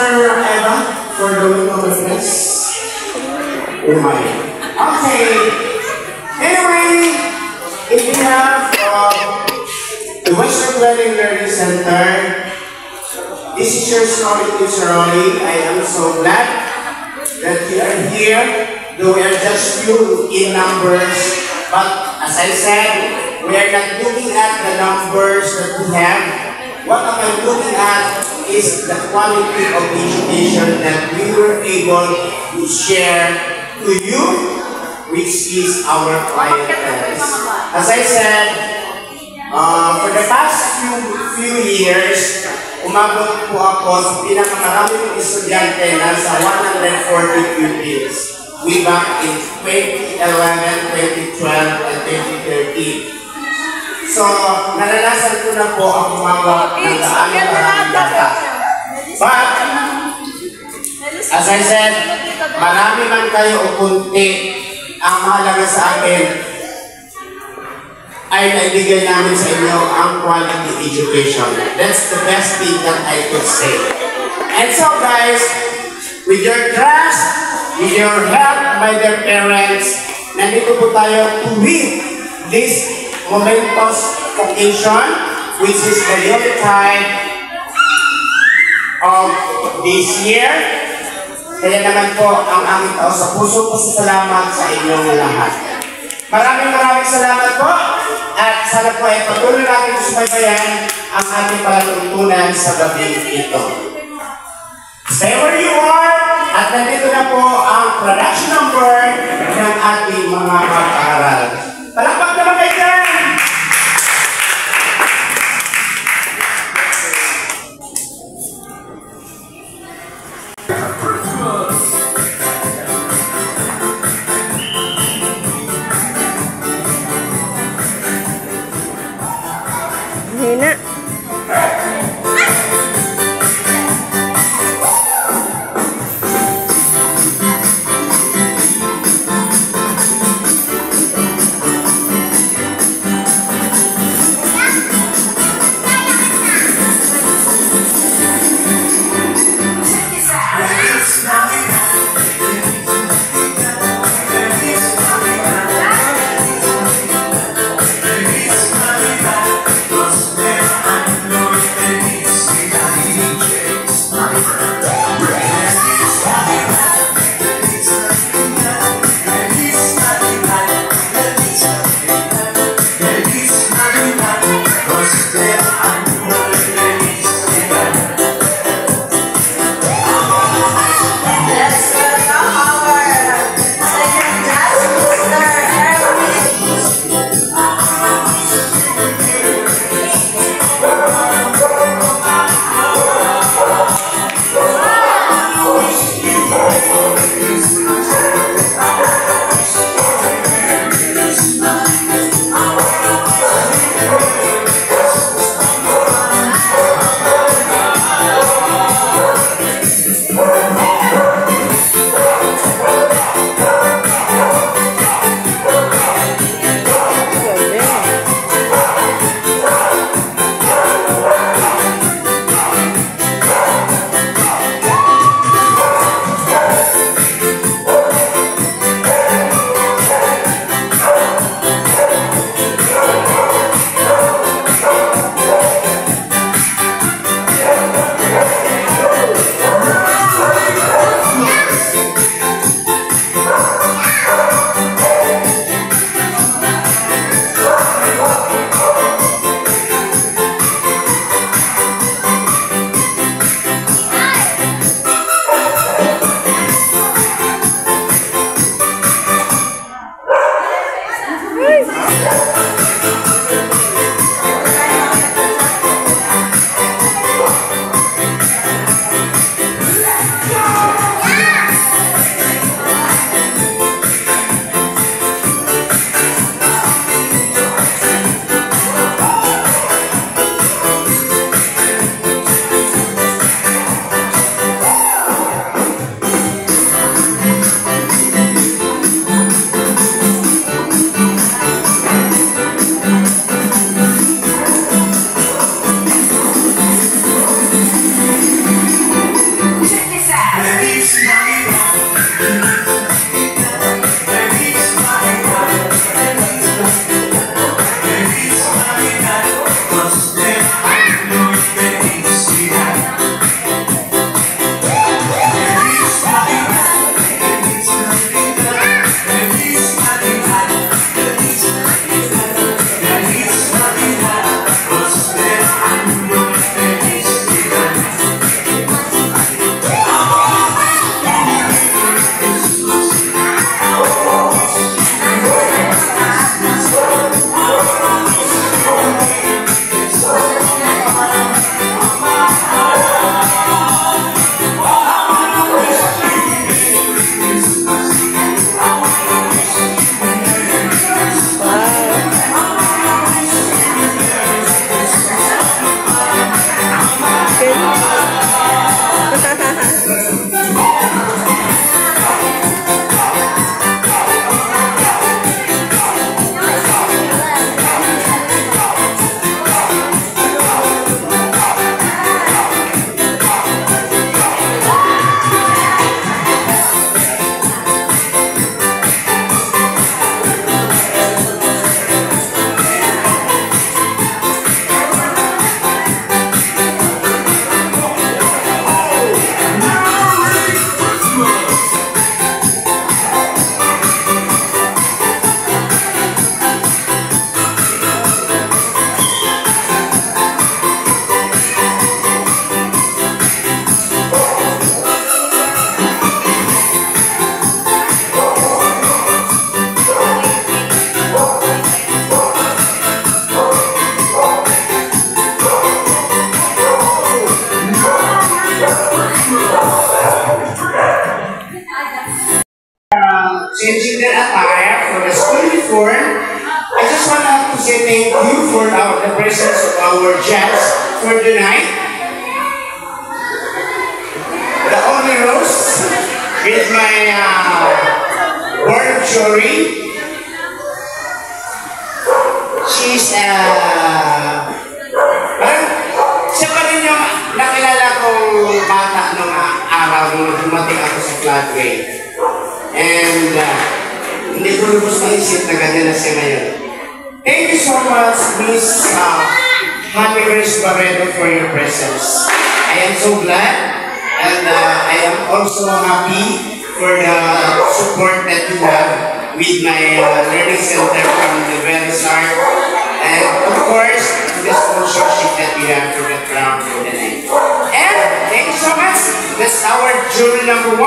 Sister Eva for doing all of this. Oh my. Okay. Anyway, if we have the Western Dwelling Learning Center, this is your story to Saroli. I am so glad that you are here. Though we are just few in numbers, but as I said, we are not looking at the numbers that we have. What I'm looking at is the quality of education that we were able to share to you, which is our clientele. As I said, for the past few years, umabot po ako sa pinakamaraming estudyante na sa 140 pupils. We back in 2011, 2012, and 2013. So, naranasan ko na po ang umabot ng maraming bata. But, as I said, marami man kayo o kunti, ang mahalaga sa akin ay naibigay namin sa inyo ang quality education. That's the best thing that I could say. And so guys, with your trust, with your help by their parents, nandito po tayo to win this momentous occasion, which is the Yuletide of this year. Kaya naman po ang aming tao sa puso po salamat sa inyong lahat. Maraming salamat po at sana po ay patuloy natin subaybayan ang ating palatuntunan sa gabi ito. Stay where you are at nandito na po ang production number ng ating mga mag-aaral. Palakpak naman kayo dyan! Hina. say thank you for the presence of our judge for tonight. The only rose with my word jury. She's siya pa rin yung nakilala kong bata nung araw nung dumating ako sa Floodway. And hindi ko lubos maisip na ganyan na siya ngayon. Thank you so much, Miss Honey Grace Barredo, for your presence. I am so glad, and I am also happy for the support that you have with my learning center from the very start. And of course, the sponsorship that we have for the crown for the night. And thank you so much. That's our jury number 1.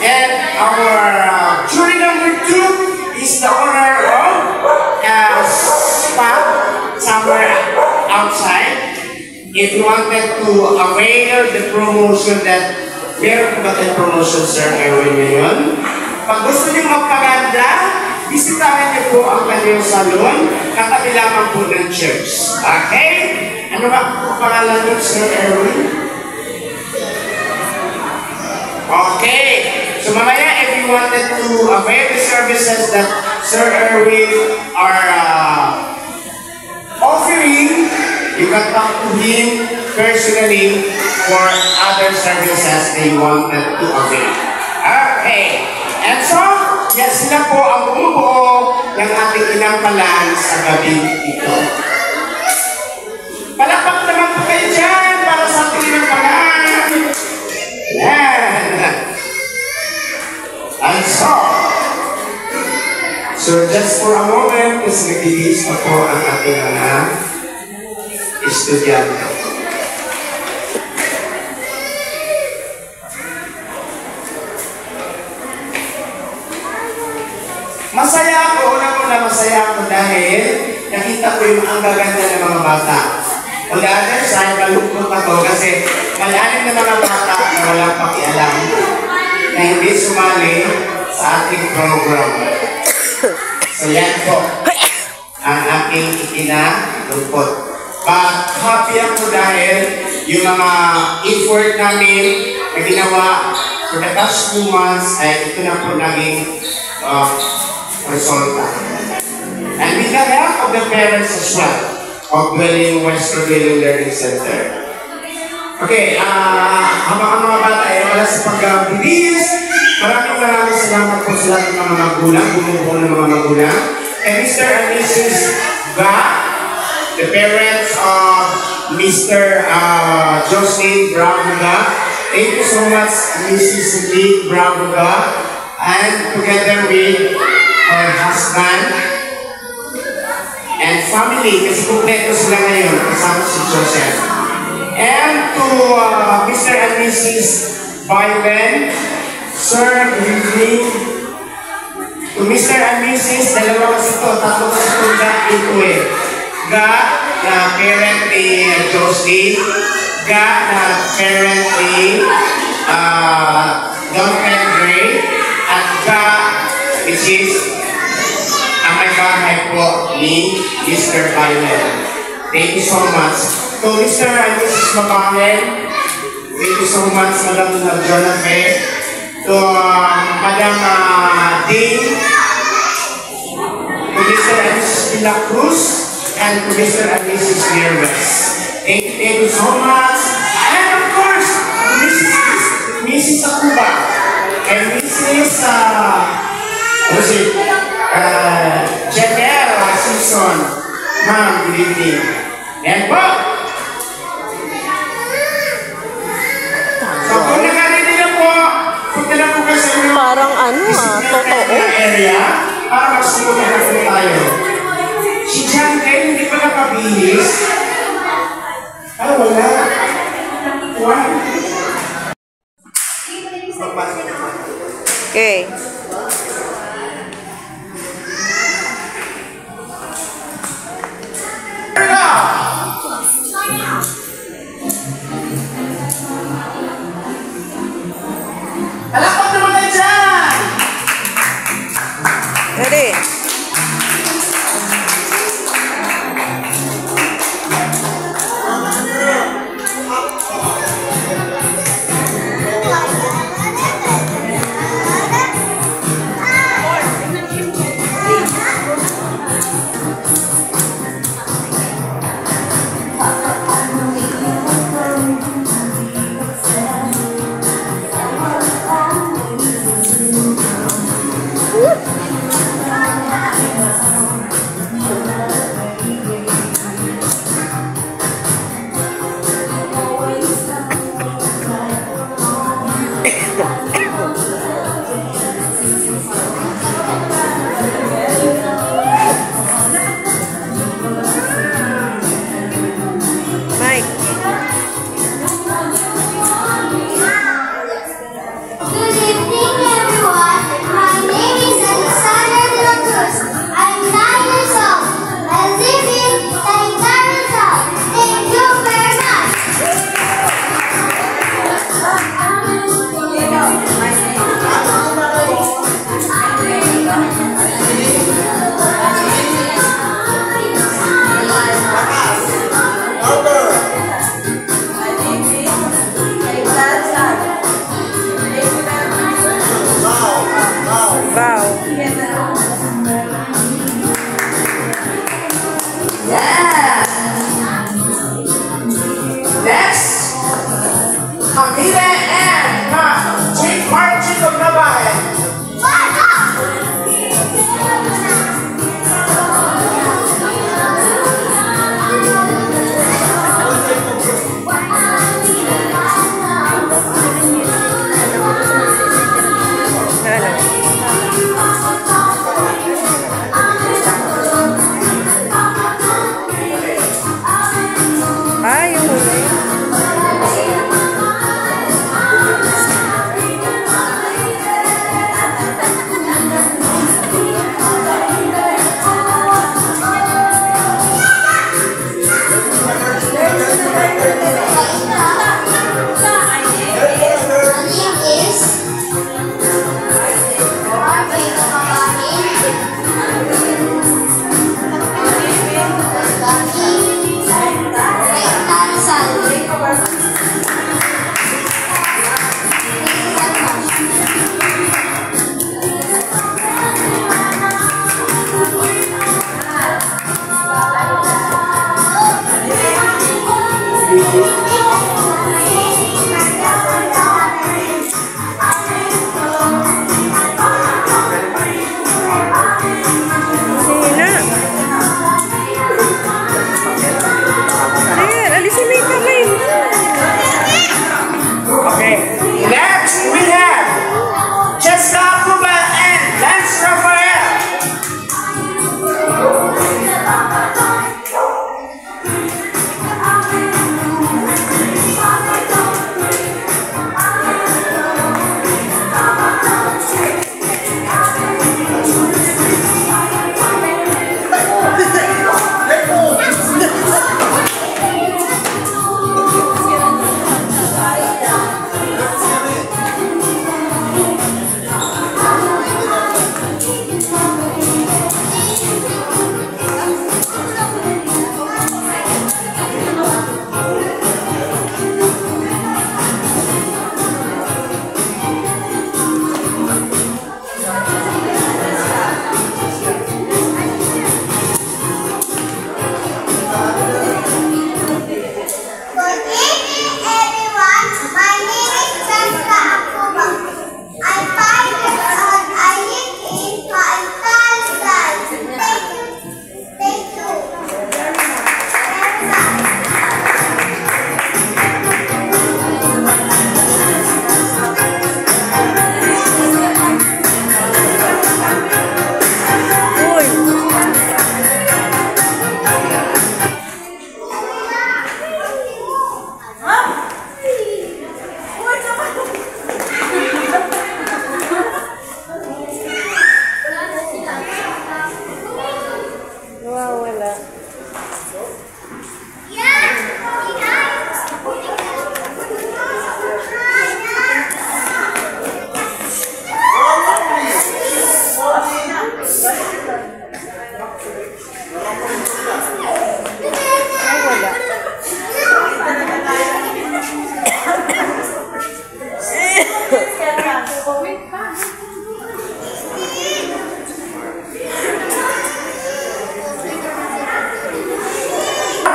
And our jury number 2 is the owner of spa somewhere outside. If you wanted to avail the promotion that meron ba tayong promotion, Sir Erwin, ngayon? Pag gusto niyo magpaganda, bisitahin niyo po ang kanyang salon, katabi lamang po ng church. Okay? Ano ba ang pangalan niyo, Sir Erwin? Okay. So mamaya, if you wanted to avail the services that Sir Erwin are offering, you can talk to him personally for other services they wanted to avail. Okay. And so, yes, sila po ang bumubuo ng ating inampalan sa gabi ito. Palakpak naman po kayo dyan para sa ating inampalan. Yan. And so just for a moment, kasi nagigis na po ang ating mga estudyante. Masaya ako, masaya ako dahil nakita ko yung ang gaganda ng mga bata. On the other side, malungkot ako kasi malalim na mga bata na walang pakialam na hindi sumali sa ating program. So yan po ang aking ikinalungkot. But happy ako dahil yung mga effort namin na ginawa for the past 2 months ay ito na po naging resulta. And with the help of the parents as well of Dwelling Western Learning Center. Okay, habang ang mga bata ay wala sa pagbilis, maraming salamat po sa lahat ng mga magulang, bumubuo ng mga magulang. And Mr. and Mrs. Ga, the parents of Mr. Jocelyn Bravo-Ga, thank you so much, Mrs. Lee Bravo-Ga, and together with her husband and family, kasi kumpleto sila ngayon, kasama si Joseph. And to Mr. and Mrs. Byron, Sir, good evening. To Mr. and Mrs. Dalawa kasi ito, tatlo kasi ito ito eh. Ga, na parent ni Jocelyn. Ga, na parent ni Duncan Gray. At Ga, which is ang may bahay po ni Mr. Byron. Thank you so much. To Mr. and Mrs. Mabangen, thank you so much, Madam Jonathan. To Madam Ding, to Mr. and Mrs. Pila Cruz, and to Mr. and Mrs. Niermes. Thank you so much. And of course, Mrs. Akuba, and Mrs. Janelle Simpson. Ma'am, good evening. And po, so kung nakaredy na po, punta na po kayo sa inyo. Parang totoo. Area, para magsimula na po tayo. Si John Kay, hindi pa nakabihis. Wala. Okay. Alakot naman tayo dyan! Ready?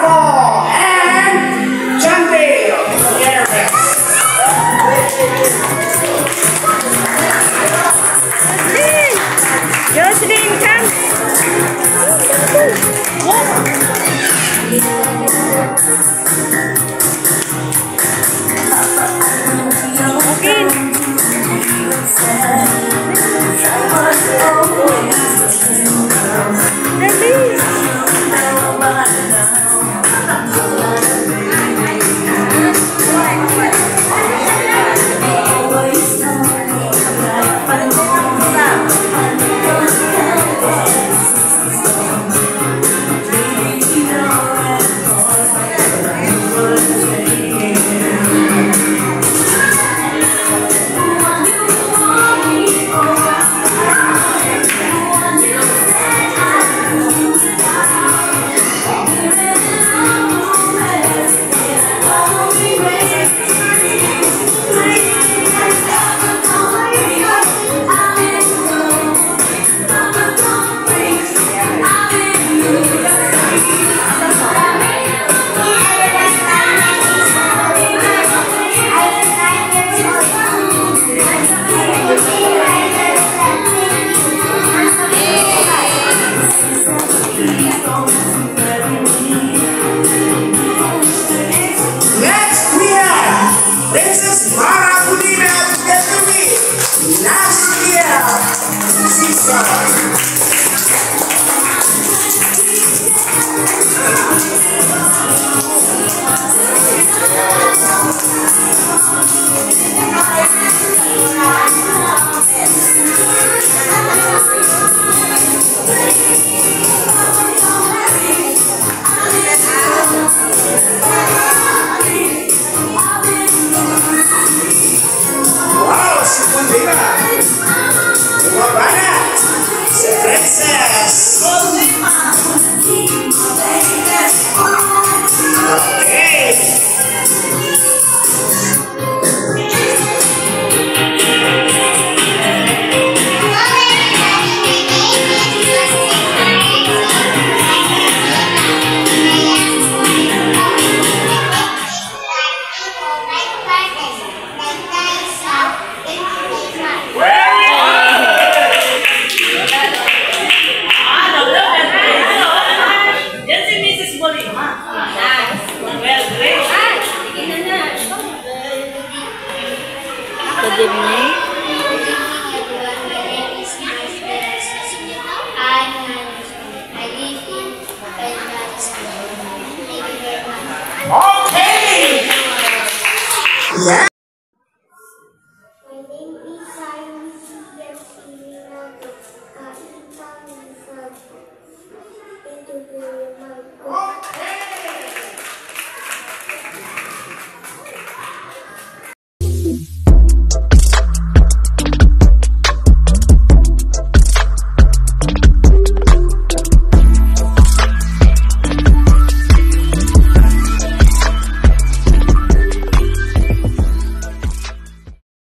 Paul and John Dale. Jocelyn, come. Good evening. Okay! Yeah!